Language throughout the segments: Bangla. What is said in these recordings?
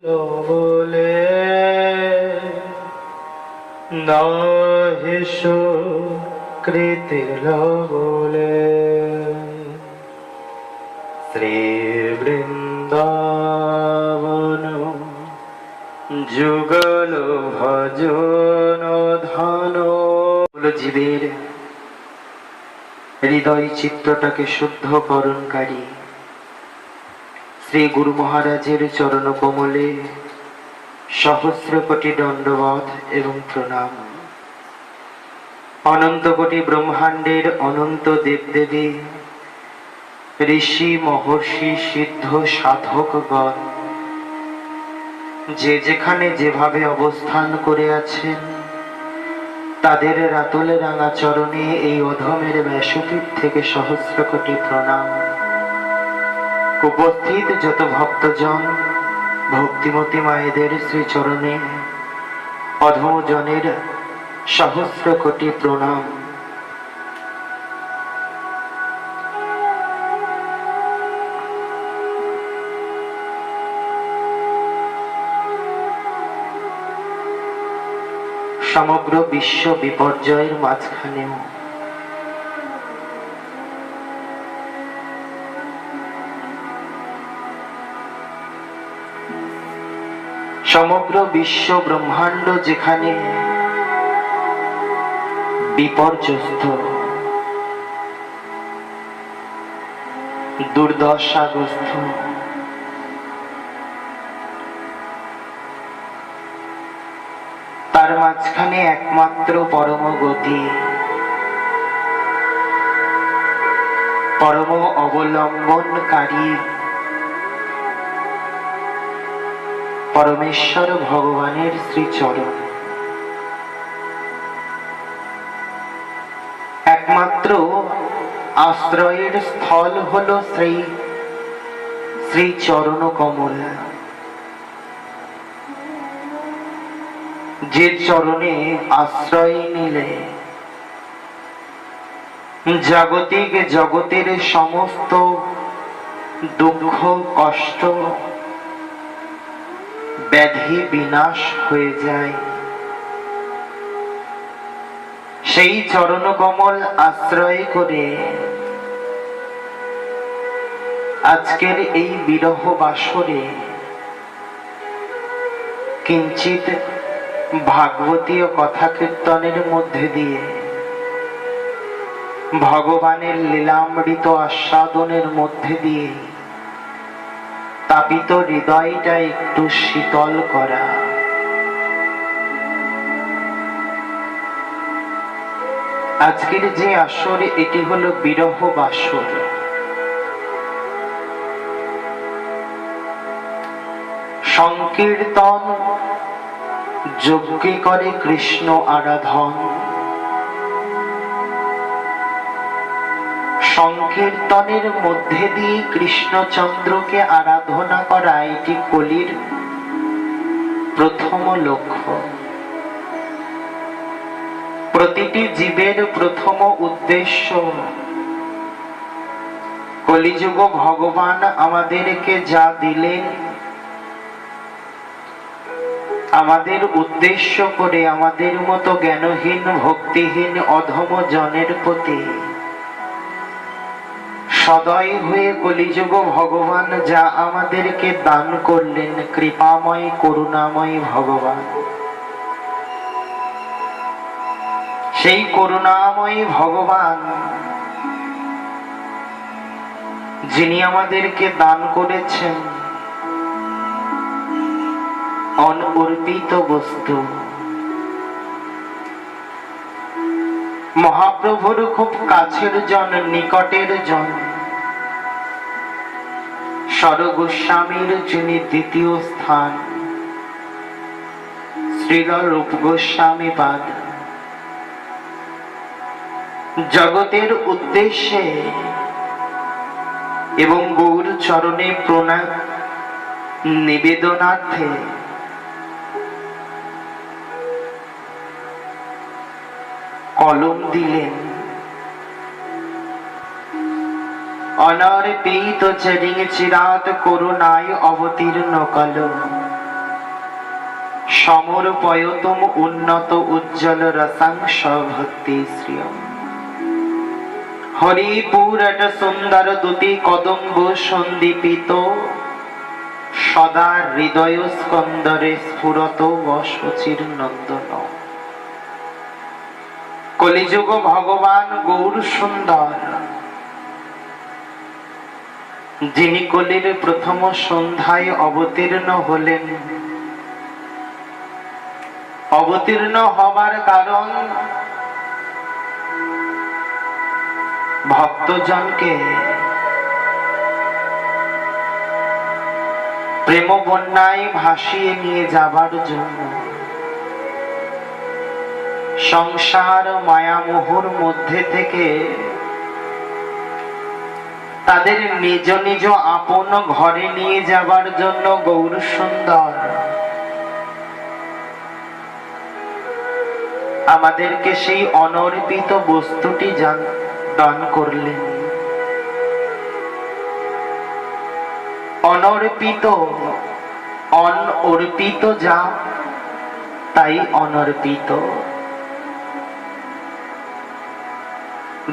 বলে নাহি সুকৃতির বলে শ্রী বৃন্দাবন যুগল ভজন ধন। জীবের হৃদয় চিত্রটাকে শুদ্ধকরণকারী শ্রী গুরু মহারাজের চরণ কমলে সহস্র কোটি দণ্ডবত এবং প্রণাম। অনন্ত কোটি ব্রহ্মাণ্ডের অনন্ত দেবদেবী ঋষি মহর্ষি সিদ্ধ সাধকগণ যে যেখানে যেভাবে অবস্থান করে আছেন তাদের রাতুলে রাঙা চরণে এই অধমের ব্যাসপীঠ থেকে সহস্র কোটি প্রণাম। উপস্থিত যত ভক্তজন ভক্তিমতী মায়েদের শ্রীচরণে অধমজনের সহস্র কোটি প্রণাম। সমগ্র বিশ্ব বিপর্যয়ের মাঝখানেও সমগ্র বিশ্ব ব্রহ্মাণ্ড যেখানে বিপর্যস্ত দুর্দশাগ্রস্ত, তার মাঝখানে একমাত্র পরম গতি পরম অবলম্বনকারী পরমেশ্বর ভগবানের শ্রীচরণ। একমাত্র আশ্রয়ের স্থল হল শ্রীচরণ কমল, যে চরণে আশ্রয় নিলে জাগতিক জগতের সমস্ত দুঃখ কষ্ট ব্যাধি বিনাশ হয়ে যায়। সেই চরণ কমল আশ্রয় করে আজকের এই বিরহ বাসরে কিঞ্চিত ভাগবতীয় কথা কীর্তনের মধ্যে দিয়ে ভগবানের লীলামৃত আস্বাদনের মধ্যে দিয়ে তাপিত হৃদয়টা একটু শীতল করা। আজকের যে আসর এটি হলো বিরহ বাসর। সংকীর্তন যজ্ঞে করে কৃষ্ণ আরাধন, সংকীর্তনের মধ্যে দিয়ে কৃষ্ণচন্দ্রকে আরাধনা করা এটি কলির প্রথম লক্ষ্য। প্রতিটি জীবের প্রথম উদ্দেশ্য কলিযুগ ভগবান আমাদেরকে যা দিলেন আমাদের উদ্দেশ্য করে আমাদের মতো জ্ঞানহীন ভক্তিহীন অধম জনের প্রতি সদয় হয়ে কলিযুগ ভগবান যা আমাদেরকে দান করলেন কৃপাময় করুণাময় ভগবান। সেই করুণাময় ভগবান যিনি আমাদেরকে দান করেছেন অনর্পিত বস্তু, মহাপ্রভুর খুব কাছের জন নিকটের জন স্বরগোস্বামীর যিনি দ্বিতীয় স্থান শ্রীল রূপ গোস্বামী পাদ জগতের উদ্দেশ্যে এবং গৌর চরণে প্রণাম নিবেদনার্থে কলম দিলেন। অনর্পিত চরিং চিরাত করুণায় অবতীর্ণ কল সমর পয়তম উন্নত উজ্জ্বল রসাংশ ভক্তি শ্রিয়ম হরিপুরট সুন্দর দুতি কদম্ব সন্দীপিত সদা হৃদয় স্কন্দরে স্ফুরত বশচির নন্দন। কলিযুগ ভগবান গৌর সুন্দর, যিনি কলির প্রথম সন্ধ্যায় অবতীর্ণ হলেন। অবতীর্ণ হবার কারণ ভক্তজনকে প্রেম বন্যায় ভাসিয়ে নিয়ে যাবার জন্য, সংসার মায়ামোহর মধ্যে থেকে তাদের নিজ নিজ আপন ঘরে নিয়ে যাবার জন্য গৌর সুন্দর আমাদেরকে সেই অনর্পিত বস্তুটি দান করলেন। অনর্পিত, অনর্পিত যা তাই অনর্পিত,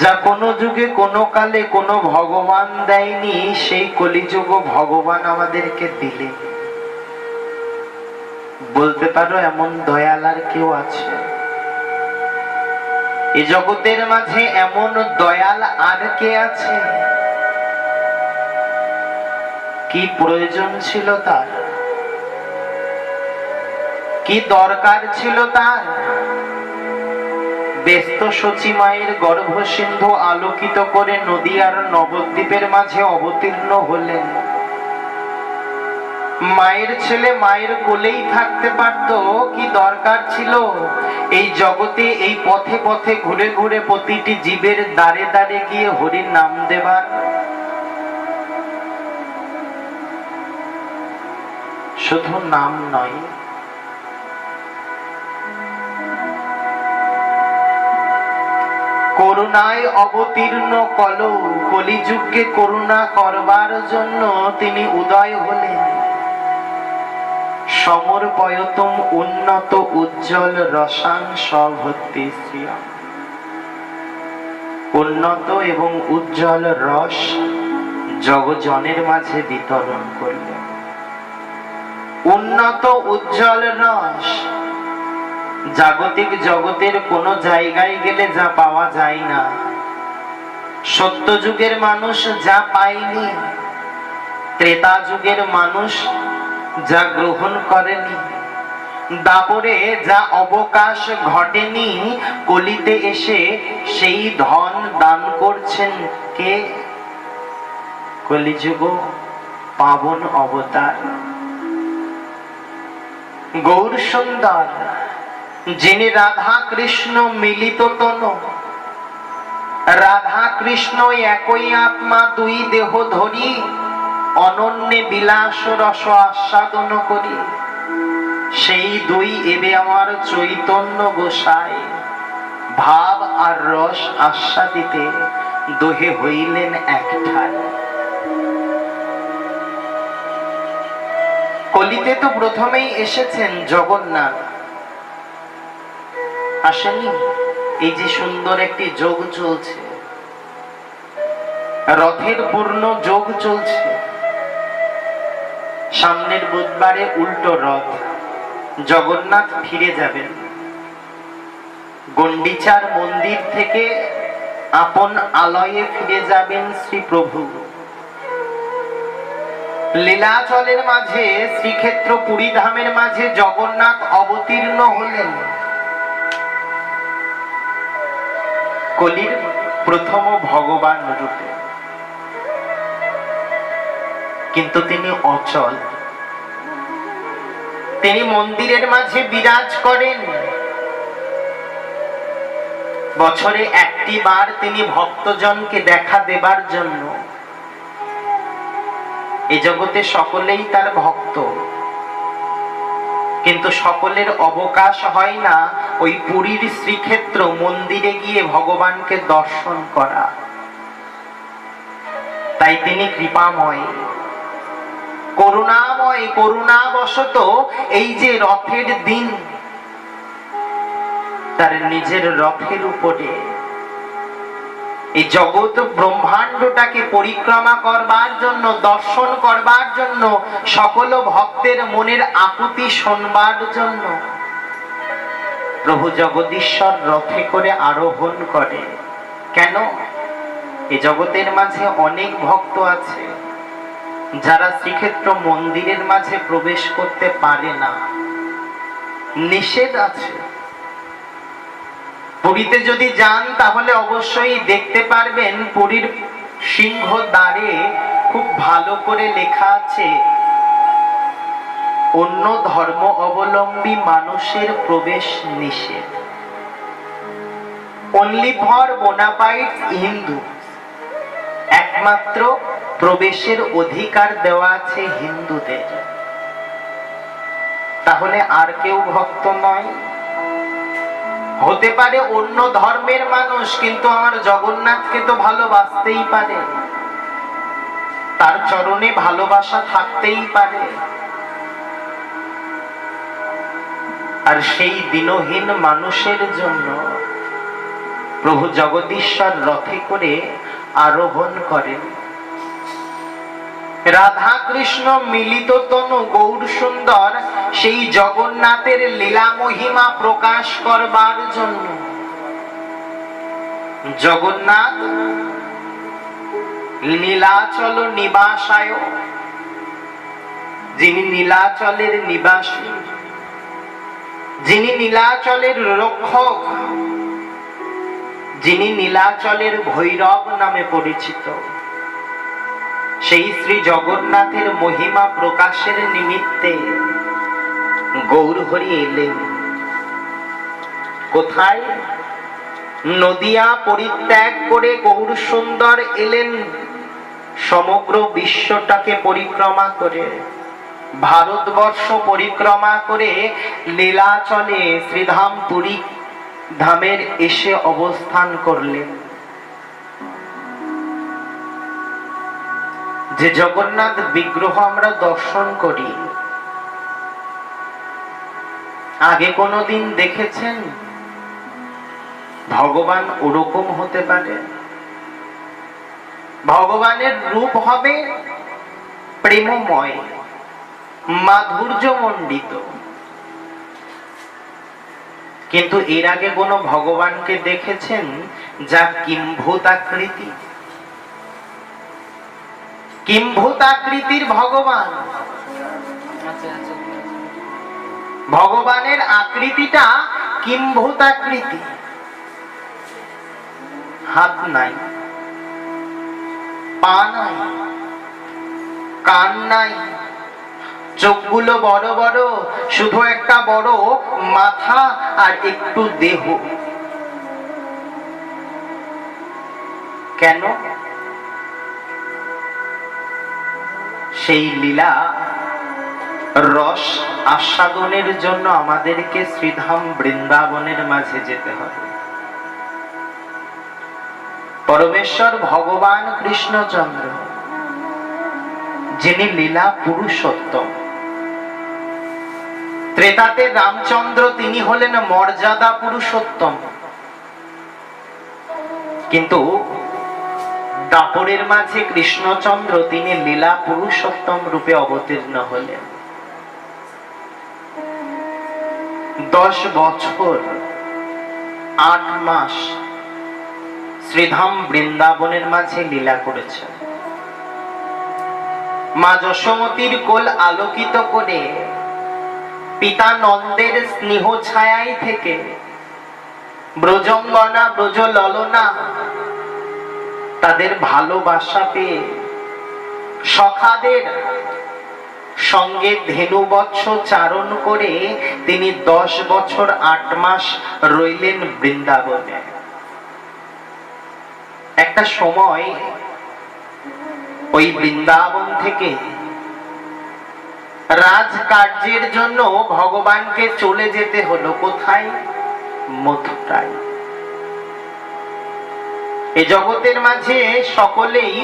যা কোনো যুগে কোনো কালে কোনো ভগবান দেয়নি, সেই কলিযুগ ভগবান আমাদেরকে দিলেন। বলতে পারো এমন দয়াল আর কেউ আছে? এই জগতের মাঝে এমন দয়াল আর কে আছে? কি প্রয়োজন ছিল তার? কি দরকার ছিল তার? ব্যস্ত সচী মায়ের গর্ভ সিন্ধু আলোকিত করে নদীয়ার নবদ্বীপের মাঝে অবতীর্ণ হলেন। মায়ের ছেলে মায়ের কোলেই থাকতে পারত, কি দরকার ছিল এই জগতে এই পথে পথে ঘুরে ঘুরে প্রতিটি জীবের দ্বারে দ্বারে গিয়ে হরির নাম দেবার? শুধু নাম নয়, করুণায় অবতীর্ণ কলিযুগকে করুণা করবার জন্য তিনি উদয় হলেন। সমর পয়তম উন্নত উজ্জ্বল রসাংশ ভক্তি শ্রিয়ম। উন্নত এবং উজ্জ্বল রস জগজনের মাঝে বিতরণ করলেন। উন্নত উজ্জ্বল রস জাগতিক জগতের কোন জায়গায় গেলে যা পাওয়া যায় না, সত্য যুগের মানুষ যা পায়নি, ত্রেতা যুগের মানুষ যা গ্রহণ করেনি, দাপরে যা অবকাশ ঘটেনি, কলিতে এসে সেই ধন দান করছেন কে? কলিযুগ পাবন অবতার গৌর সুন্দর, যিনি রাধা কৃষ্ণ মিলিত তনু। রাধা কৃষ্ণ একই আত্মা, দুই দেহ ধরি অনন্যে বিলাস রস আস্বাদন করি। সেই দুই এবে আমার চৈতন্য গোসাই, ভাব আর রস আস্বাদিতে দোহে হইলেন একঠাই। কলিতে তো প্রথমেই এসেছেন জগন্নাথ, আসেনি? এই যে সুন্দর একটি যোগ চলছে, রথের পূর্ণ যোগ চলছে। সামনের বুধবারে উল্টো রথ, জগন্নাথ ফিরে যাবেন গন্ডিচার মন্দির থেকে, আপন আলয়ে ফিরে যাবেন শ্রী প্রভু। লীলাচলের মাঝে, শ্রীক্ষেত্র পুরী ধামের মাঝে জগন্নাথ অবতীর্ণ হলেন কলির প্রথম ভগবান রূপে। কিন্তু তিনি অচল, তিনি মন্দিরের মাঝে বিরাজ করেন। বছরে একটি বার তিনি ভক্তজনকে দেখা দেবার জন্য। এই জগতে সকলেই তার ভক্ত, কিন্তু সকলের অবকাশ হয় না ওই পুরীর শ্রীক্ষেত্র মন্দিরে গিয়ে ভগবানকে দর্শন করা। তাই তিনি কৃপাময়, করুণাময়, করুণাবশত এই যে রথের দিন, তার নিজের রথের উপরে এই জগৎ ব্রহ্মাণ্ডটাকে পরিক্রমা করবার জন্য, দর্শন করবার জন্য, সকল ভক্তের মনের আকুতি শোনবার জন্য প্রভু জগদীশ্বর রথে করে আরোহণ করে। কেন? এই জগতের মাঝে অনেক ভক্ত আছে যারা শ্রীক্ষেত্র মন্দিরের মাঝে প্রবেশ করতে পারে না, নিষেধ আছে। পুরীতে যদি যান তাহলে অবশ্যই দেখতে পারবেন পুরীর সিংহ দ্বারে খুব ভালো করে লেখা আছে, অন্য ধর্ম অবলম্বী মানুষের প্রবেশ নিষেধ, অনলি ফর বোনাফাইড হিন্দু। একমাত্র প্রবেশের অধিকার দেওয়া আছে হিন্দুদের। তাহলে আর কেউ ভক্ত নয়? হতে পারে অন্য ধর্মের মানুষ, কিন্তু আমার জগন্নাথকে তো ভালোবাসতেই পারে, তার চরণে ভালোবাসা থাকতেই পারে। আর সেই দীনহীন মানুষের জন্য প্রভু জগদীশ্বর রথে করে আরোহণ করেন। রাধা কৃষ্ণ মিলিত তনু গৌর সুন্দর সেই জগন্নাথের লীলা মহিমা প্রকাশ করবার জন্য জগন্নাথ নীলাচল নিবাসায়, যিনি নীলাচলের নিবাসী, যিনি নীলাচলের রক্ষক, যিনি নীলাচলের ভৈরব নামে পরিচিত, সেই শ্রী জগন্নাথের মহিমা প্রকাশের নিমিত্তে গৌর হরি এলেন। কোথায়? নদিয়া পরিত্যাগ করে গৌর সুন্দর এলেন সমগ্র বিশ্বটাকে পরিক্রমা করে, ভারতবর্ষ পরিক্রমা করে লীলাচলে শ্রীধাম পুরী ধামের এসে অবস্থান করলেন। যে জগন্নাথ বিগ্রহ আমরা দর্শন করি, আগে কোনদিন দেখেছেন ভগবান ওরকম হতে পারে? ভগবানের রূপ হবে প্রেমময়, মাধুর্যমণ্ডিত, কিন্তু এর আগে কোন ভগবানকে দেখেছেন যা কিম্ভূতাকৃতি? কিম্ভূতাকৃতির ভগবান। ভগবানের আকৃতিটা কিম্ভূতাকৃতি, হাত নাই, পা নাই, কান নাই, চোখগুলো বড় বড়, শুধু একটা বড় মাথা আর একটু দেহ। কেন? সেই লীলা রস আস্বাদনের জন্য আমাদেরকে শ্রীধাম বৃন্দাবনের মাঝে যেতে হবে। পরমেশ্বর ভগবান কৃষ্ণচন্দ্র, যিনি লীলা পুরুষোত্তম, ত্রেতাতে রামচন্দ্র তিনি হলেন মর্যাদা পুরুষোত্তম, কিন্তু দাপরের মাঝে কৃষ্ণচন্দ্র তিনি লীলা পুরুষোত্তম রূপে অবতীর্ণ হলেন। 10 বছর 8 মাস শ্রীধাম বৃন্দাবনের মাঝে লীলা করেছেন। মা যশোমতীর কোল আলোকিত করে পিতা নন্দের স্নেহ ছায়াই থেকে ব্রজঙ্গনা ব্রজ ললনা তাদের ভালোবাসা পেয়ে সখাদের সঙ্গে ধেনুবৎস চারণ করে তিনি 10 বছর 8 মাস রইলেন বৃন্দাবনে। একটা সময় ওই বৃন্দাবন থেকে রাজকার্যের জন্য ভগবানকে চলে যেতে হলো। কোথায়? মথুরায়। এ জগতের মাঝে সকলেই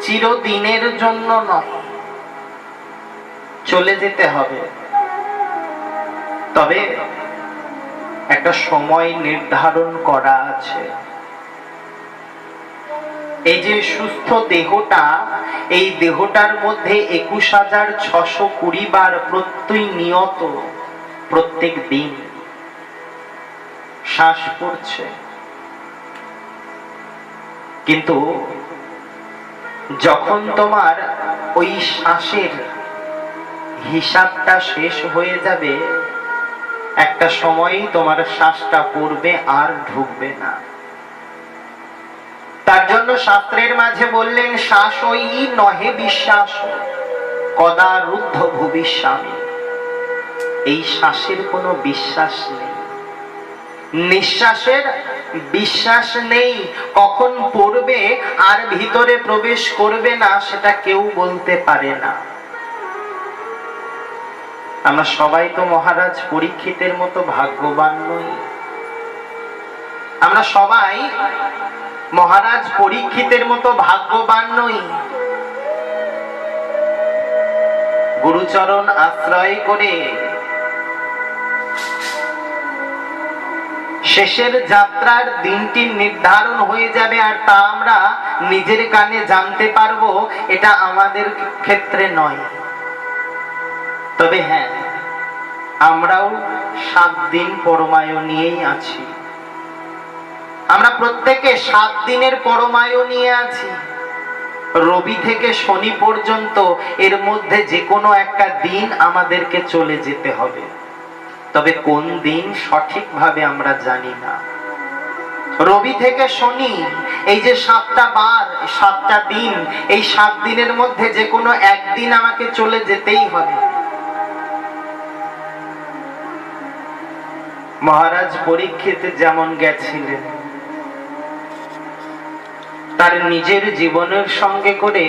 চিরদিনের জন্য নয়, চলে যেতে হবে, তবে একটা সময় নির্ধারণ করা আছে। এই যে সুস্থ দেহটা, এই দেহটার মধ্যে ২১,৬২০ বার প্রত্যেক প্রত্যেক দিন শ্বাস পড়ছে। কিন্তু যখন তোমার ওই শ্বাসের হিসাবটা শেষ হয়ে যাবে, একটা সময়ই তোমার শ্বাসটা পড়বে আর ঢুকবে না। তার জন্য শাস্ত্রের মাঝে বললেন, শ্বাসই নহে বিশ্বাস কদা রুদ্ধ ভবিষ্যামি। এই শ্বাসের কোনো বিশ্বাস নেই, নিঃশ্বাসের বিশ্বাস নেই। কখন পড়বে আর ভিতরে প্রবেশ করবে না সেটা কেউ বলতে পারে না। আমরা সবাই তো মহারাজ পরীক্ষিতের মতো ভাগ্যবান নই। আমরা সবাই মহারাজ পরীক্ষিতের মতো ভাগ্যবান নই। গুরুচরণ আশ্রয় করে শেষের যাত্রার দিনটি নির্ধারণ হয়ে যাবে, আর তা আমরা নিজের কানে জানতে পারবো, এটা আমাদের ক্ষেত্রে নয়। তবে হ্যাঁ, আমরাও 7 দিন পরমায়ু নিয়েই আছি। আমরা প্রত্যেকে 7 দিনের পরমায়ু নিয়ে আছি। রবি থেকে শনি পর্যন্ত এর মধ্যে যে কোনো একটা দিন আমাদেরকে চলে যেতে হবে, তবে কোন দিন সঠিকভাবে আমরা জানি না। রবি থেকে শনি, এই যে 7টা বার, 7টা দিন, এই 7 দিনের মধ্যে যে কোনো একদিন আমাকে চলে যেতেই হবে। মহারাজ পরীক্ষিত যেমন গেছিলেন, তার নিজের জীবনের সঙ্গে করে